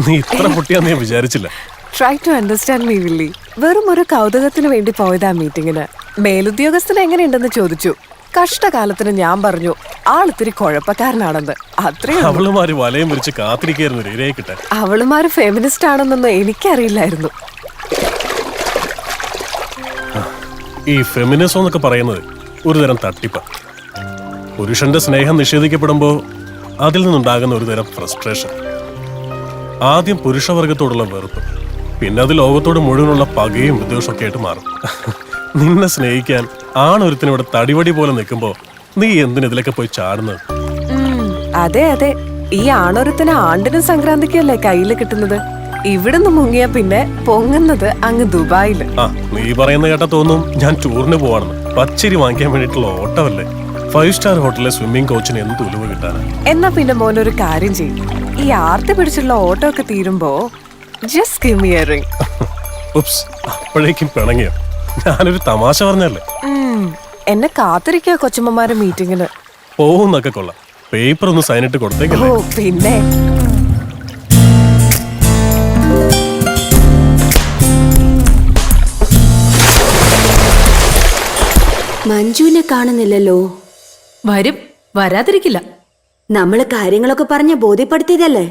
നീ ഇത്ര പൊട്ടിയാന്ന് ഞാൻ വിചാരിച്ചില്ല. Try to understand me Willy. വെറും ഒരു കൗതുകത്തിന് വേണ്ടി പോയതാ മീറ്റിങ്ങിന്. മേലുദ്യോഗസ്ഥന് എങ്ങനെയുണ്ടെന്ന് ചോദിച്ചു. കഷ്ടകാലത്തിന് ഞാൻ പറഞ്ഞു ആളിത്തിരി കുഴപ്പക്കാരനാണെന്ന്. അത്രയും അവളുമാര് വലയം വിരിച്ച് കാത്തിരിക്കായിരുന്നു ഇരയെ കിട്ടാൻ. അവളുമാര് ഫെമിനിസ്റ്റ് ആണെന്നൊന്നും എനിക്കറിയില്ലായിരുന്നു. ഈ ഫെമിനിസം എന്നൊക്കെ പറയുന്നത് ഒരു തരം തട്ടിപ്പ. പുരുഷന്റെ സ്നേഹം നിഷേധിക്കപ്പെടുമ്പോ അതിൽ നിന്നുണ്ടാകുന്ന ഒരു തരം ഫ്രസ്ട്രേഷൻ. ആദ്യം പുരുഷവർഗത്തോടുള്ള വെറുപ്പ്, പിന്നെ അത് ലോകത്തോട് മുഴുവനുള്ള പകയും വിദ്വേഷമൊക്കെ ആയിട്ട് മാറും. നിന്നെ സ്നേഹിക്കാൻ ആണൊരുത്തിന് ഇവിടെ തടിവടി പോലെ നിൽക്കുമ്പോ നീ എന്തിനെതിലൊക്കെ പോയി ചാടുന്നത്? അതെ അതെ, ഈ ആണൊരുത്തിന് ആണ്ടിനും സംക്രാന്തിക്കല്ലേ കയ്യില് കിട്ടുന്നത്. ഇവിടുന്ന് മുങ്ങിയ പിന്നെ പൊങ്ങുന്നത് അങ്ങ് ദുബായില്. ആ, നീ പറയുന്ന കേട്ടാ തോന്നും ഞാൻ ടൂറിന് പോവാണെന്ന്. പച്ചരി വാങ്ങിക്കാൻ വേണ്ടിയിട്ടുള്ള ഓട്ടമല്ലേ. 5 സ്റ്റാർ ഹോട്ടലിലെ സ്വിമ്മിംഗ് കോച്ചിന് എന്ത് ഉലുവ് കിട്ടാനാ? എന്നാ പിന്നെ മോനൊരു കാര്യം ചെയ്യും, ഈ ആർത്തി പിടിച്ചുള്ള ഓട്ടോ ഒക്കെ തീരുമ്പോ just give me a ring. Oops, അപ്പോഴേക്കും പിണങ്ങിയോ? ഞാനൊരു തമാശ പറഞ്ഞല്ലേ. എന്നെ കാത്തിരിക്കുക കൊച്ചുമ്മമാരെ മീറ്റിങ്ങിന്. പോവുന്നൊക്കെ കൊള്ളാം, പേപ്പർ ഒന്ന് സൈനിട്ട് കൊടുത്തേക്കല്ലേ. ഓ പിന്നെ മഞ്ജുവിനെ കാണുന്നില്ലല്ലോ. വരും, വരാതിരിക്കില്ല. നമ്മള് കാര്യങ്ങളൊക്കെ പറഞ്ഞ് ബോധ്യപ്പെടുത്തിയതല്ലേ.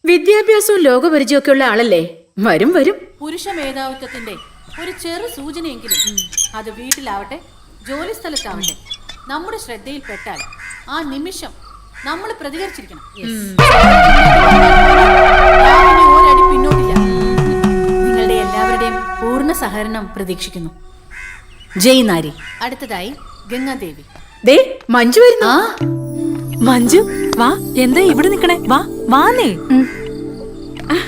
വിദ്യാഭ്യാസവും ലോകപരിചയമൊക്കെ ഉള്ള ആളല്ലേ. വരും വരും. പുരുഷ മേധാവിത്വത്തിന്റെ ഒരു ചെറു സൂചനയെങ്കിലും അത് വീട്ടിലാവട്ടെ ജോലി സ്ഥലത്താവട്ടെ നമ്മുടെ ശ്രദ്ധയിൽപ്പെട്ടാൽ ആ നിമിഷം നമ്മൾ പ്രതികരിച്ചിരിക്കണം. ഒരടി പിന്നോട്ടില്ല. നിങ്ങളുടെ എല്ലാവരുടെയും പൂർണ്ണ സഹകരണം പ്രതീക്ഷിക്കുന്നു. ജയ് നാരി. അടുത്തതായി ഗംഗാദേവി. ദേ മഞ്ജു വരുന്നു. മഞ്ജു വാ, എന്താ ഇവിടെ നിക്കണേ? വാ വാന്നേ.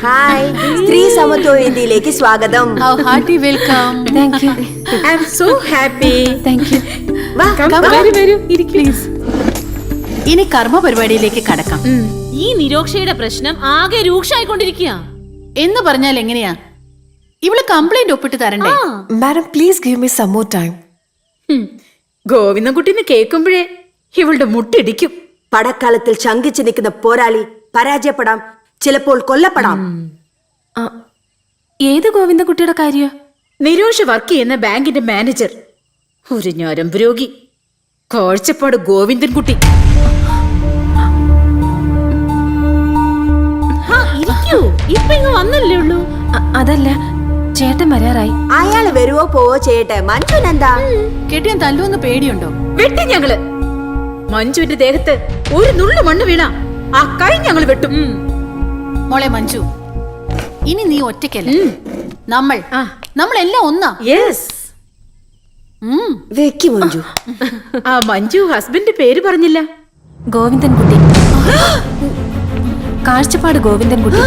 ഹായ്, സ്ത്രീ സമത്വ വേദിയിലേക്ക് സ്വാഗതം. Hearty welcome. Thank you. I am so happy. Thank you. വരൂ പ്ലീസ്. ഇനി കർമ്മ പരിപാടിയിലേക്ക് കടക്കാം. ഈ നിരോക്ഷയുടെ പ്രശ്നം ആകെ രൂക്ഷമായിക്കൊണ്ടിരിക്കുക. എന്ന് പറഞ്ഞാൽ എങ്ങനെയാ? ഇവള് കംപ്ലൈന്റ് ഒപ്പിട്ട് തരണ്ടേ? Madam please give me some more time. ഗോവിന്ദൻകുട്ടിന്ന് കേൾക്കുമ്പോഴേ ഇവളുടെ മുട്ടിടിക്കും. പടക്കാലത്തിൽ ശങ്കിച്ചു നിൽക്കുന്ന പോരാളി പരാജയപ്പെടാം, ചിലപ്പോൾ കൊല്ലപ്പെടാം. ഏത് ഗോവിന്ദൻകുട്ടിയുടെ കാര്യ? നിരോഷ് വർക്ക് ചെയ്യുന്ന ബാങ്കിന്റെ മാനേജർ, ഒരു ഞരമ്പ് രോഗി, കാഴ്ചപ്പാട് ഗോവിന്ദൻകുട്ടി. ഇരിക്കൂ, ഇപ്പൊ ഇങ്ങ് വന്നല്ലേ ഉള്ളൂ. അതല്ല, ചേട്ടൻ വരാറായി. അയാള് വരുവോ പോവോ ചെയ്യട്ടെ. മഞ്ജുനെന്താ? കെട്ടിയാൻ തല്ലുവെന്ന് പേടിയുണ്ടോ? വെട്ടി ഞങ്ങള്. മഞ്ജുവിന്റെ ദേഹത്ത് ഒരു നുള്ളു മണ്ണ് വീണ ആ കൈ ഞങ്ങൾ വെട്ടും. മോളെ മഞ്ജു, ഇനി നീ ഒറ്റയ്ക്കല്ല. നമ്മളെല്ലാം ഒന്നാ. യെസ്. വെക്കി മഞ്ജു. ആ മഞ്ജു ഹസ്ബൻഡ് പേര് പറഞ്ഞില്ല. ഗോവിന്ദൻകുട്ടി. കാഴ്ചപ്പാട് ഗോവിന്ദൻകുട്ടി.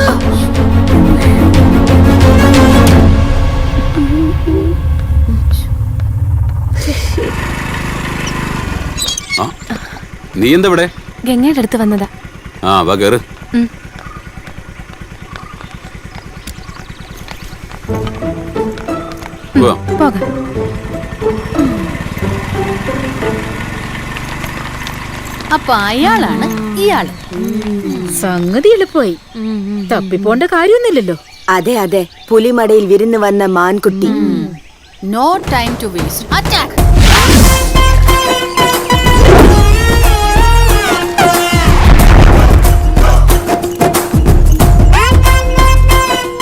നീ എന്താ ഇവിടെ? ഗംഗയുടെ അടുത്ത് വന്നതാ. ആ വാ കേറ്. പോകാം. അപ്പൊ അയാളാണ് ഇയാള്. സംഗതി എളുപ്പമായി. തപ്പിപ്പോണ്ട കാര്യമൊന്നുമില്ലല്ലോ. അതെ അതെ, പുലിമടയിൽ വിരുന്ന് വന്ന മാൻകുട്ടി. No time to waste. Attack.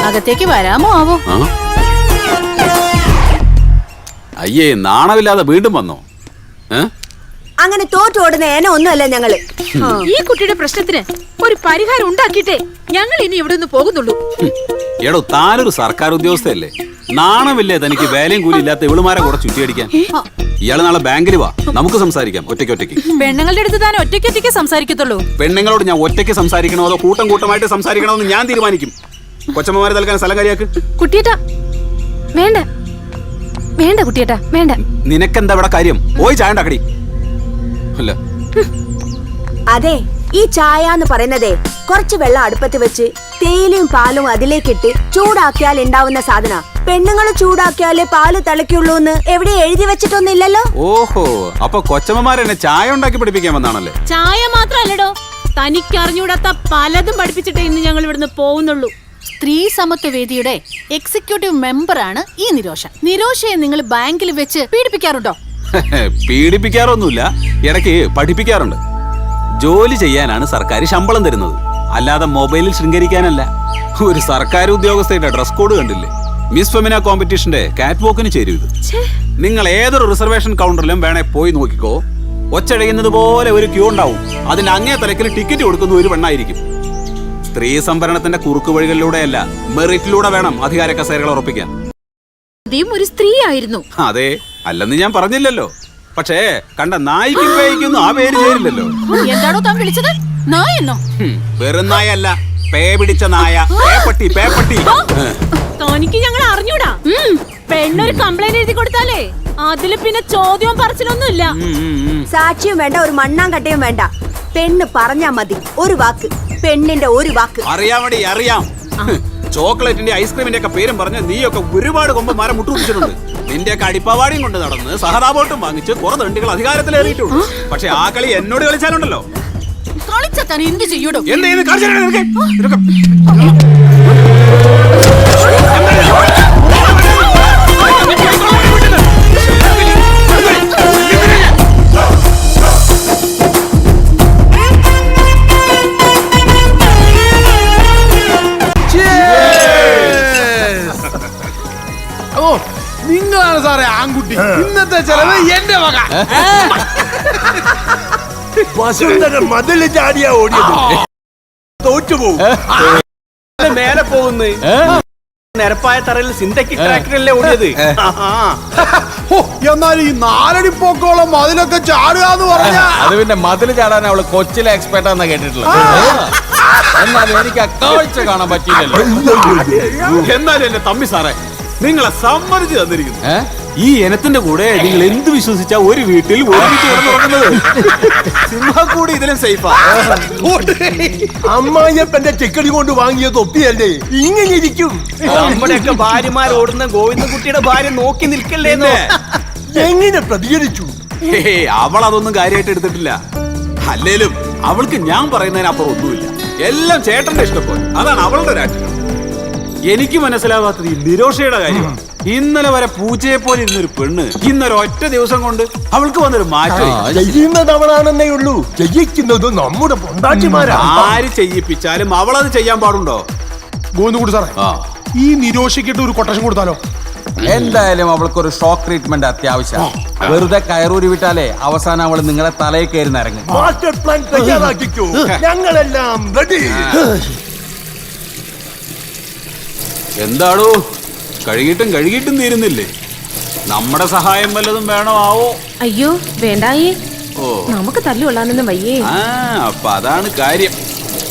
അകത്തേക്ക് വരാമോ ആവോ? അയ്യേ, നാണമില്ലാതെ വീണ്ടും വന്നോ? അങ്ങനെ തോറ്റോടുന്ന ഏന ഒന്നുമല്ല ഞങ്ങള്. ഈ കുട്ടിയുടെ പ്രശ്നത്തിന് ഒരു പരിഹാരം ഉണ്ടാക്കിയിട്ടേ ഞങ്ങൾ ഇനി ഇവിടെ നിന്ന് പോകുന്നുള്ളൂ. എടോ, താനൊരു സർക്കാർ ഉദ്യോഗസ്ഥയല്ലേ? നാണമില്ലേ തനിക്ക്? വേലയും കൂലി ഇല്ലാത്ത ഇവളുമാരെ കൂടെ ചുറ്റിയടിക്കാൻ. ഇയാള് നാളെ ബാങ്കിൽ വാ, നമുക്ക് സംസാരിക്കാം ഒറ്റയ്ക്ക്. പെണ്ണുങ്ങളുടെ അടുത്ത് താൻ ഒറ്റയ്ക്ക് സംസാരിക്കത്തുള്ളൂ. പെണ്ണുങ്ങളോട് ഞാൻ ഒറ്റയ്ക്ക് സംസാരിക്കണോ അതോ കൂട്ടമായിട്ട് സംസാരിക്കണോ എന്ന് ഞാൻ തീരുമാനിക്കും. കൊച്ചമ്മമാരെ തൽക്കാൻ സ്ഥലം കാര്യാക്ക്. കുട്ടിയേട്ടാ വേണ്ട, വേണ്ട കുട്ടിയേട്ടാ വേണ്ട. നിനക്കെന്താ ഇവിടെ കാര്യം? പോയി ചായ ഉണ്ടാക്കടി. അല്ല, അതെ, ഈ ചായ എന്ന് പറയുന്നതേ കുറച്ച് വെള്ളം അടുപ്പത്ത് വെച്ച് തേയിലയും പാലും അതിലേക്കിട്ട് ചൂടാക്കിയാൽ ഉണ്ടാവുന്ന സാധന. പെണ്ണുങ്ങൾ ചൂടാക്കിയാലേ പാല് തിളയ്ക്കുള്ളൂ എന്ന് എവിടെ എഴുതി വെച്ചിട്ടൊന്നുമില്ലല്ലോ. ഓഹോ, അപ്പൊ കൊച്ചമ്മമാരെന്നെ ചായ ഉണ്ടാക്കി പഠിപ്പിക്കാൻ വന്നാണല്ലേ? ചായ മാത്രല്ലടോ, തനിക്കറിഞ്ഞൂടാത്ത പലതും പഠിപ്പിച്ചിട്ടേ ഇന്ന് ഞങ്ങൾ ഇവിടുന്ന് പോകുന്നുള്ളൂ. സ്ത്രീ സമത്വ വേദിയുടെ എക്സിക്യൂട്ടീവ് മെമ്പറാണ് ഈ നിരോഷ. നിരോഷയെ നിങ്ങൾ ബാങ്കിൽ വെച്ച് പീഡിപ്പിക്കാറുണ്ടോ? പീഡിപ്പിക്കാറൊന്നുമില്ല, ഇടയ്ക്ക് പഠിപ്പിക്കാറുണ്ട്. ജോലി ചെയ്യാനാണ് സർക്കാർ ശമ്പളം തരുന്നത്, അല്ലാതെ മൊബൈലിൽ ശൃംഗരിക്കാനല്ല. ഒരു സർക്കാർ ഉദ്യോഗസ്ഥയുടെ ഡ്രസ് കോഡ് കണ്ടില്ലേ? മിസ് ഫെമിന കോമ്പറ്റീഷന്റെ കാറ്റ് വോക്കിന് ചേരും ഇത്. നിങ്ങൾ ഏതൊരു റിസർവേഷൻ കൗണ്ടറിലും വേണേ പോയി നോക്കിക്കോ. ഒച്ചഴയുന്നത് പോലെ ഒരു ക്യൂ ഉണ്ടാവും. അതിന്റെ അങ്ങേ തലക്കിൽ ടിക്കറ്റ് കൊടുക്കുന്ന ഒരു പെണ്ണായിരിക്കും. സ്ത്രീ സംവരണത്തിന്റെ കുറുക്കു വഴികളിലൂടെയല്ല, മെറിറ്റിലൂടെ വേണം അധികാര കസേരകൾ ഉറപ്പിക്കാൻ. ഒരു സ്ത്രീ ആയിരുന്നു. അതെ, അല്ലെന്ന് ഞാൻ പറഞ്ഞില്ലല്ലോ. പക്ഷേ കണ്ട നായിക്കും പേയ്ക്കൊന്നും ആ പേര് ചേരില്ലല്ലോ. എന്താണോ താൻ വിളിച്ചത്? നായെന്നോ? വെറും നായല്ല, പേ പിടിച്ച നായ. പേപ്പട്ടി പേപ്പട്ടി. തനിക്ക് ഞങ്ങൾ അറിഞ്ഞൂടാ. പെണ്ണൊരു കംപ്ലൈന്റ് എഴുതി കൊടുത്താലേ അതില് പിന്നെ ചോദ്യവും പറച്ചിലൊന്നുമില്ല. സാക്ഷിയും വേണ്ട, ഒരു മണ്ണാങ്കട്ടയും വേണ്ട. പെണ്ണ് പറഞ്ഞാ മതി, ഒരു വാക്ക്. പെണ്ണിന്റെ ഒരു വാക്ക്. അറിയാമടി, അറിയാം. ചോക്ലേറ്റിന്റെ ഐസ്ക്രീമിന്റെ ഒക്കെ പേരും പറഞ്ഞ് നീയൊക്കെ ഒരുപാട് കൊമ്പന്മാരെ മുട്ടുപിടിച്ചിട്ടുണ്ട്. നിന്റെയൊക്കെ അടിപ്പവാടിയും കൊണ്ട് നടന്ന് സഹതാപോട്ടും വാങ്ങിച്ച് കുറെ തണ്ടികൾ അധികാരത്തിലേറിയിട്ടുണ്ട്. പക്ഷെ ആ കളി എന്നോട് കളിച്ചാലുണ്ടല്ലോ. കളിച്ചാൻ എന്ത് ചെയ്യൂടോ? എന്ത് ചെയ്ത് നിങ്ങളാണ് സാറേ ആൺകുട്ടി. ഇന്നത്തെ ചെലവ് എന്റെ വക. വസുന്ധര മതില് ചാടിയാ ഓടിയത്. തോറ്റുപോകും. മേലെ പോകുന്നു. നിരപ്പായ തറയിൽ സിന്തറ്റിക് ട്രാക്ടറല്ലേ ഓടിയത്. എന്നാൽ ഈ 4 അടി പൊക്കോളം മതിലൊക്കെ ചാടുക എന്ന് പറഞ്ഞാ അത് പിന്നെ മതില് ചാടാൻ അവള് കൊച്ചിലെ എക്സ്പെർട്ട് ആണെന്ന് കേട്ടിട്ടുള്ളത്. എന്നാലും എനിക്ക് ആ കാഴ്ച കാണാൻ പറ്റിയില്ലല്ലോ. എന്നാലും എന്റെ തമ്പി സാറേ, നിങ്ങളെ സമ്മതിച്ചു തന്നിരിക്കുന്നു. ഈ ഇനത്തിന്റെ കൂടെ നിങ്ങൾ എന്ത് വിശ്വസിച്ചാ ഒരു വീട്ടിൽ ഒരുമിച്ച് കിടന്നുറങ്ങുന്നത്? സിംഹം കൂടി ഇതിലും സേഫാ. അമ്മായിയപ്പന്റെ ചെക്കടി കൊണ്ട് വാങ്ങിയ തൊപ്പിയല്ലേ ഇങ്ങനെ ഇരിക്കും. നമ്മുടെയൊക്കെ ഭാര്യമാർ ഓടുന്ന ഗോവിന്ദൻകുട്ടിയുടെ ഭാര്യ നോക്കി നിൽക്കല്ലേന്നോ. എങ്ങനെ പ്രതികരിച്ചു? അവൾ അതൊന്നും കാര്യമായിട്ട് എടുത്തിട്ടില്ല. അല്ലേലും അവൾക്ക് ഞാൻ പറയുന്നതിനപ്പുറം ഒന്നുമില്ല. എല്ലാം ചേട്ടന്റെ ഇഷ്ടപ്പോലെ. അതാണ് അവളുടെ രാഷ്ട്രീയം. എനിക്ക് മനസ്സിലാവാത്തത് ഈ നിരോഷയുടെ കാര്യമാണ്. ഇന്നലെ വരെ പൂച്ചയെ പോലെ ഇരുന്നൊരു പെണ്ണ് ഇന്നൊരു ഒറ്റ ദിവസം കൊണ്ട് അവൾക്ക് വന്നൊരു മാറ്റം. ചെയ്യുന്നത് അവളാണെന്നേ ഉള്ളൂ, ചെയ്യിക്കുന്നത് നമ്മുടെ പൊണ്ടാട്ടിമാരാ. ആര് ചെയ്യിപ്പിച്ചാലും അവളത് ചെയ്യാൻ പാടുണ്ടോ? ഗോവിന്ദൻകുട്ടി സാറേ, ഈ നിരോഷയ്ക്കിട്ട് ഒരു കൊട്ടേഷൻ കൊടുത്താലോ? എന്തായാലും അവൾക്കൊരു ഷോക്ക് ട്രീറ്റ്മെന്റ് അത്യാവശ്യം. വെറുതെ കയറൂരി വിട്ടാലേ അവസാനം അവള് നിങ്ങളെ തലയിൽ കയറി നിറങ്ങും. മാസ്റ്റർ പ്ലാൻ തയ്യാറാക്കിക്കോ, ഞങ്ങളെല്ലാം റെഡി. എന്താടോ കഴുകിയിട്ടും തീരുന്നില്ലേ? നമ്മുടെ സഹായം വല്ലതും വേണോ ആവോ? അയ്യോ വേണ്ടായേ, ഓ, നമുക്ക് തല്ലുകൊള്ളാനൊന്നും വയ്യേ. അപ്പൊ അതാണ് കാര്യം.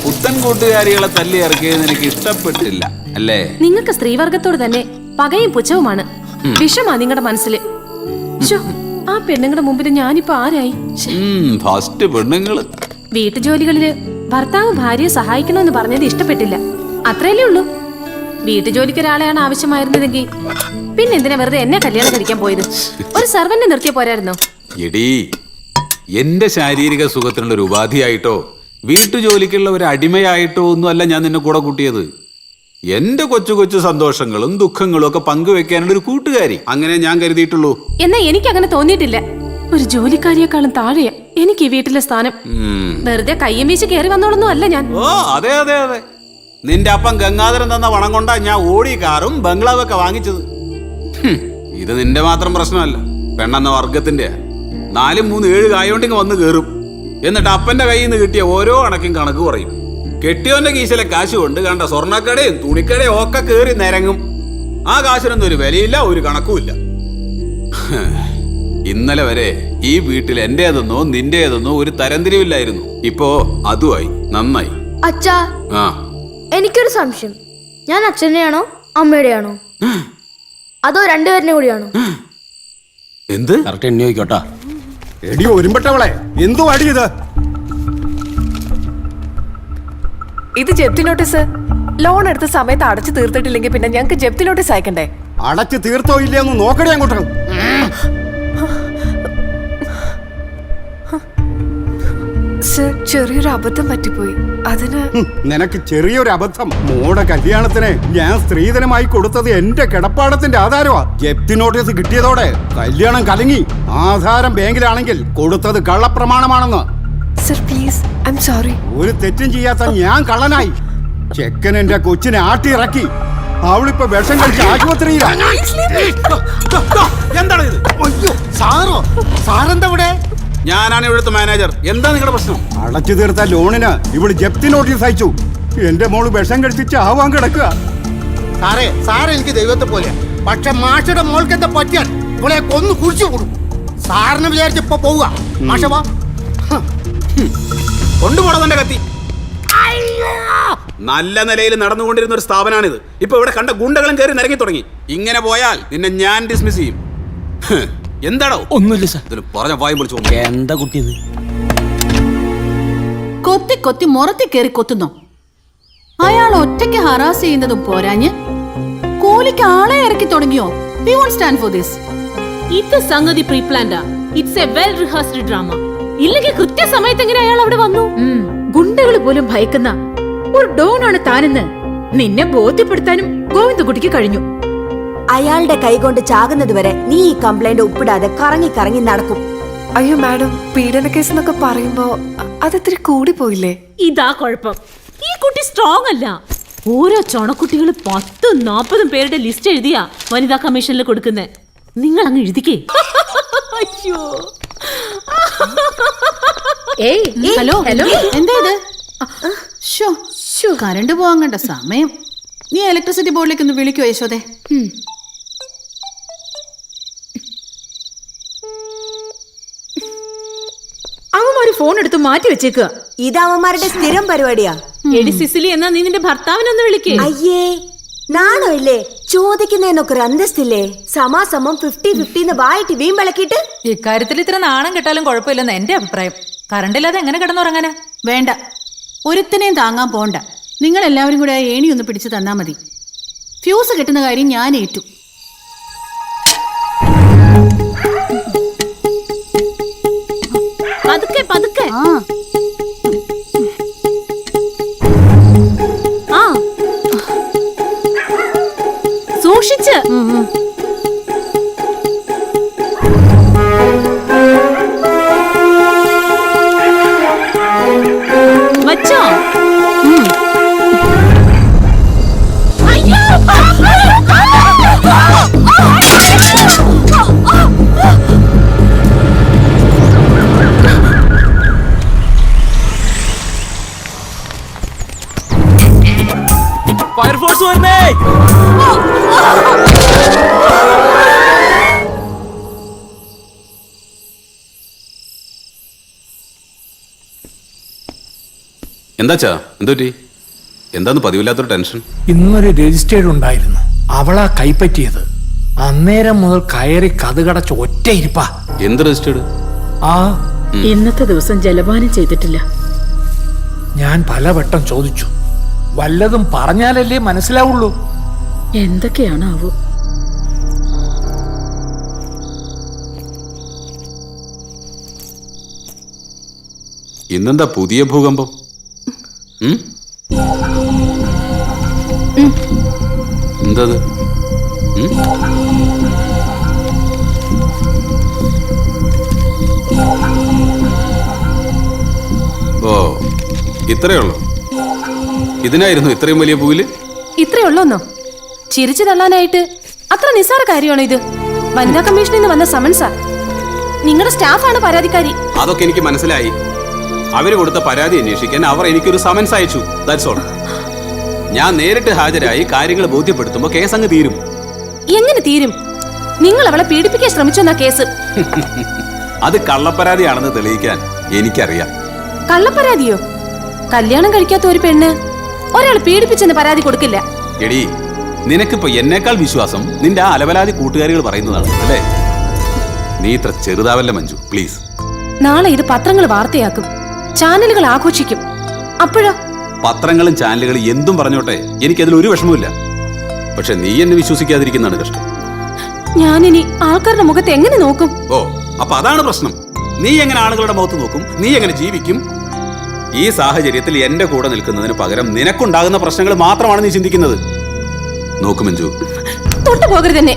പുത്തൻ കൂട്ടുകാരികളെ തല്ലി ഇറക്കിയത് എനിക്ക് ഇഷ്ടപ്പെട്ടില്ല അല്ലേ? നിങ്ങൾക്ക് സ്ത്രീവർഗത്തോട് തന്നെ പകയും പുച്ഛവുമാണ്. വിഷമാ നിങ്ങളുടെ മനസ്സില്. ആ പെണ്ണുങ്ങളുടെ മുമ്പിൽ ഞാനിപ്പോ ആരായി? ഫസ്റ്റ് പെണ്ണുങ്ങള്. വീട്ടുജോലികളില് ഭർത്താവ് ഭാര്യയെ സഹായിക്കണമെന്ന് പറഞ്ഞത് ഇഷ്ടപ്പെട്ടില്ല, അത്രയല്ലേ ഉള്ളൂ. വീട്ടുജോലിക്ക് ഒരാളെയാണ് ആവശ്യമായിരുന്നതെങ്കിൽ പിന്നെ എന്തിനാ വെറുതെ എന്നെ കല്യാണം കഴിക്കാൻ പോയത്? ഒരു സെർവന്റ് നിർത്തിയ പോരായിരുന്നോ? എടീ, എന്റെ ശാരീരിക സുഖത്തിനുള്ള ഒരു ഉപാധിയായിട്ടോ വീട്ടുജോലിക്കുള്ള ഒരു അടിമയായിട്ടോ ഒന്നും അല്ല ഞാൻ നിന്നെ കൂടെ കൂട്ടിയത്. എന്റെ കൊച്ചു കൊച്ചു സന്തോഷങ്ങളും ദുഃഖങ്ങളും ഒക്കെ പങ്കുവെക്കാനുള്ള ഒരു കൂട്ടുകാരി, അങ്ങനെ ഞാൻ കരുതിയിട്ടുള്ളൂ. എന്നാ എനിക്ക് അങ്ങനെ തോന്നിയിട്ടില്ല. ഒരു ജോലിക്കാരിയെക്കാളും താഴെയാ എനിക്ക് ഈ വീട്ടിലെ സ്ഥാനം. വെറുതെ കയ്യും വീശി കയറി വന്നോളൊന്നും അല്ല ഞാൻ. ഓ അതെ അതെ അതെ, നിന്റെ അപ്പം ഗംഗാധരൻ തന്ന പണം കൊണ്ടാ ഞാൻ ഓടി കാറും ബംഗ്ലാവൊക്കെ വാങ്ങിച്ചത്. ഇത് നിന്റെ മാത്രം പ്രശ്നമല്ല, പെണ്ണെന്ന വർഗത്തിന്റെ. 4, 3, 7 കായോണ്ടിങ് വന്ന് കേറും. എന്നിട്ട് അപ്പന്റെ കയ്യിൽ നിന്ന് കിട്ടിയ ഓരോ കണക്കും കണക്ക് പറയും. കെട്ടിയോന്റെ കീശിലെ കാശ് കൊണ്ട് കണ്ട സ്വർണ്ണക്കടയും തുണിക്കടയും ഒക്കെ കേറി നിരങ്ങും. ആ കാശിനൊന്നും ഒരു വിലയില്ല, ഒരു കണക്കുമില്ല. ഇന്നലെ വരെ ഈ വീട്ടിൽ എന്റേതെന്നോ നിന്റേതെന്നോ ഒരു തരംതിരിവില്ലായിരുന്നു. ഇപ്പോ അതുമായി. നന്നായി. അച്ഛാ, ആ, എനിക്കൊരു സംശയം. ഞാൻ അച്ഛൻ്റെയാണോ അമ്മയുടെയാണോ, അതോ രണ്ടുപേരുടെ കൂടിയാണോ? എന്ത്? കറക്റ്റ് എണ്ണി നോക്കോട്ടാ. എടി ഒരുമ്പെട്ടവളെ, എന്തോ അടിയത്? ഇത് ജപ്തി നോട്ടീസ്. ലോൺ എടുത്ത സമയത്ത് അടച്ചു തീർത്തിട്ടില്ലെങ്കിൽ പിന്നെ ഞങ്ങൾക്ക് ജപ്തി നോട്ടീസ് അയക്കണ്ടേ? അടച്ച് തീർത്തോ ഇല്ലയെന്ന് നോക്കണേ അങ്ങോട്ട്. സർ, ചെറിയൊരു അബദ്ധം പറ്റിപ്പോയി. അതിന് നിനക്ക് ചെറിയൊരു അബദ്ധം. മോടെ കല്യാണത്തിന് ഞാൻ സ്ത്രീധനമായി കൊടുത്തത് എന്റെ കിടപ്പാടത്തിന്റെ ആധാരമാ. ജപ്തി നോട്ടീസ് കിട്ടിയതോടെ കല്യാണം കലങ്ങി. ആധാരം ബാങ്കിലാണെങ്കിൽ കൊടുത്തത് കള്ളപ്രമാണമാണെന്ന്. Sir please, I am sorry. ഒരു തെറ്റും ചെയ്യാത്ത ഞാൻ കള്ളനായി. ചെക്കൻ എന്റെ കൊച്ചിനെ ആട്ടിയിറക്കി. അവളിപ്പോ വിഷം കഴിച്ച് ആശുപത്രിയിലാണ്. എന്താണ് ഇത്? അയ്യോ സാറോ? സാറെന്താ ഇവിടെ? ഞാനാണ് ഇവിടുത്തെ മാനേജർ. എന്താ നിങ്ങളുടെ പ്രശ്നം? അടച്ചു തീർത്ത ലോണിന് ഇവള് ജപ്തി നോട്ടീസ് അയച്ചു. എന്റെ മോള് വിഷം കഴിച്ച് ആവാൻ കിടക്കുക. സാറേ എനിക്ക് ദൈവത്തെ പോലെയാ. പക്ഷെ മാഷയുടെ മോൾക്ക് എന്താ പറ്റിയാൽ ഇവളെ കൊന്നു കുഴിച്ചു കൊടുക്കും. സാറിന് വിചാരിച്ച് ഇപ്പൊ പോവുക. മാഷ വാ. കൊണ്ടുപോടാ തന്റെ കത്തി. നല്ല നിലയിൽ നടന്നുകൊണ്ടിരുന്ന ഒരു സ്ഥാപനമാണിത്. ഇപ്പൊ ഇവിടെ കണ്ട ഗുണ്ടകളും കയറി നിരങ്ങി തുടങ്ങി. ഇങ്ങനെ പോയാൽ നിന്നെ ഞാൻ ഡിസ്മിസ് ചെയ്യും. എന്താണോ? ഒന്നുമില്ല സാർ. ഇതിന് പറഞ്ഞ വായും വിളിച്ചു. എന്താ കുട്ടി ഇത്? കൊത്തി കൊത്തി മുറത്തി കയറി കൊത്തുന്നു. അയാൾ ഒറ്റയ്ക്ക് ഹറാസ് ചെയ്യുന്നതും പോരാഞ്ഞ് കൂലിക്ക് ആളെ ഇറക്കി തുടങ്ങിയോ? We won't stand for this. ഇത് സംഗതി പ്രീ പ്ലാൻഡാ. It's a well rehearsed drama. ഇല്ലെങ്കിൽ കൃത്യസമയത്ത് എങ്ങനെ അയാൾ അവിടെ വന്നു? ഗുണ്ടകൾ പോലും ഭയക്കുന്ന ഒരു ഡോണാണ് താനെന്ന് നിന്നെ ബോധ്യപ്പെടുത്താനും ഗോവിന്ദകുട്ടിക്ക് കഴിഞ്ഞു. അയാളുടെ കൈകൊണ്ട് ചാകുന്നത് വരെ നീ ഈ കംപ്ലൈന്റ് ഒപ്പിടാതെ കറങ്ങി കറങ്ങി നടക്കും. അയ്യോ മാഡം, പീഡന കേസ് എന്നൊക്കെ പറയുമ്പോ അതിത്തിരി കൂടി പോയില്ലേ? ഇതാ കുഴപ്പം. ഈ കുട്ടി സ്ട്രോങ് അല്ല. ഓരോ ചൊണക്കുട്ടികൾ 10-40 പേരുടെ ലിസ്റ്റ് എഴുതിയാ വനിതാ കമ്മീഷനിൽ കൊടുക്കുന്നേ. നിങ്ങൾ അങ്ങ് എഴുതിക്കേ. അയ്യോ. ഹലോ എന്താ ഇത്? കറണ്ട് പോവാൻ കണ്ട സമയം. നീ ഇലക്ട്രിസിറ്റി ബോർഡിലേക്ക് ഒന്ന് വിളിക്കോ യശോദേ? അവന്മാര് ഫോൺ എടുത്ത് മാറ്റി വെച്ചേക്കുക. ഇത് അവന്മാരുടെ സ്ഥിരം പരിപാടിയാ. എടി സിസിലി, എന്നാ നീ നിന്റെ ഭർത്താവിനൊന്ന് വിളിക്കേ. അയ്യേ നാണോ ഇല്ലേ? ചോദിക്കുന്നതിനൊക്കെ ഒരു അന്തസ്സില്ലേ? സമാസമം 50-50 വായിട്ട് വീം വിളക്കിട്ട്. ഇക്കാര്യത്തിൽ ഇത്ര നാണം കിട്ടാലും കുഴപ്പമില്ലെന്ന് എന്റെ അഭിപ്രായം. കറണ്ടില്ലാതെ എങ്ങനെ കിടന്നുറങ്ങാനാ? വേണ്ട, ഒരുത്തിനെയും താങ്ങാൻ പോണ്ട. നിങ്ങൾ എല്ലാവരും കൂടെ ആ ഏണി ഒന്ന് പിടിച്ചു തന്നാ മതി. ഫ്യൂസ് കിട്ടുന്ന കാര്യം ഞാൻ ഏറ്റു. പതുക്കെ പതുക്കെ. ആ സൂക്ഷിച്ച്. വച്ചോ? ഫയർഫോഴ്സ് വരണേ! എന്താച്ചാ? എന്തുപറ്റി? എന്താന്ന് പതിവില്ലാത്തൊരു ടെൻഷൻ? ഇന്നൊരു രജിസ്റ്റേർഡ് ഉണ്ടായിരുന്നു. അവളാ കൈപ്പറ്റിയത്. അന്നേരം മുതൽ കയറി കഥകടച്ച് ഒറ്റ ഇരിപ്പാ. എന്ത് രജിസ്റ്റേർഡ്? ആ ഇന്നത്തെ ദിവസം ജലപാനം ചെയ്തിട്ടില്ല. ഞാൻ പലവട്ടം ചോദിച്ചു. വല്ലതും പറഞ്ഞാലല്ലേ മനസ്സിലാവുള്ളൂ. എന്തൊക്കെയാണാവോ? ഇന്നെന്താ പുതിയ ഭൂകമ്പം? എന്തത്? ഓ, ഇത്രയേ ഉള്ളൂ? ഇതിനായിരുന്നു ഇത്രയും വലിയ പൂവില്? ഇത്രയുള്ളൂന്നോ? ചിരിച്ചു തള്ളാനായിട്ട് അത്ര നിസ്സാര കാര്യമാണോ ഇത്? വനിതാ കമ്മീഷനിൽ നിന്ന് വന്ന സമൻസാ. നിങ്ങളുടെ സ്റ്റാഫാണ് പരാതിക്കാരി. അതൊക്കെ എനിക്ക് മനസ്സിലായി. അവര് കൊടുത്ത പരാതി അന്വേഷിക്കാൻ അവർ എനിക്കൊരു സമൻസ് അയച്ചു. That's all. ഞാൻ നേരിട്ട് ഹാജരായി കാര്യങ്ങൾ ബോധ്യപ്പെടുത്തുമ്പോ കേസ് അങ്ങ് തീരും. എങ്ങനെ തീരും? നിങ്ങൾ അവളെ പീഡിപ്പിക്കാൻ ശ്രമിച്ചെന്നാ കേസ്. അത് കള്ളപ്പരാതിയാണെന്ന് തെളിയിക്കാൻ എനിക്കറിയാം. കള്ളപ്പരാതിയോ? കല്യാണം കഴിക്കാത്ത ഒരു പെണ്ണ് ഒരാൾ പീഡിപ്പിച്ചെന്ന് പരാതി കൊടുക്കില്ല. എടി, നിനക്കിപ്പോ എന്നേക്കാൾ വിശ്വാസം നിന്റെ ആ അലവലാതി കൂട്ടുകാരികൾ പറയുന്നതാണ് അല്ലേ? നീ ഇത്ര ചെറുതാവല്ല മഞ്ജു, പ്ലീസ്. നാളെ ഇത് പത്രങ്ങൾ വാർത്തയാക്കും, ചാനലുകൾ ആഘോഷിക്കും. അപ്പോഴോ? പത്രങ്ങളും ചാനലുകളും എന്തും പറഞ്ഞോട്ടെ, എനിക്കതിൽ ഒരു വിഷമമില്ല. പക്ഷെ നീ എന്നെ വിശ്വസിക്കാതിരിക്കുന്നതാണ് കഷ്ടം. ഞാനിനി ആൾക്കാരുടെ മുഖത്ത് എങ്ങനെ നോക്കും? ഓ, അപ്പൊ അതാണ് പ്രശ്നം. നീ എങ്ങനെ ആളുകളുടെ മുഖത്ത് നോക്കും? നീ എങ്ങനെ ജീവിക്കും? ഈ സാഹചര്യത്തിൽ എന്റെ കൂടെ നിൽക്കുന്നതിന് പകരം നിനക്കുണ്ടാകുന്ന പ്രശ്നങ്ങൾ മാത്രമാണ് നീ ചിന്തിക്കുന്നത്. നോക്കു മഞ്ജു, തൊട്ടു പോകരുത് തന്നെ.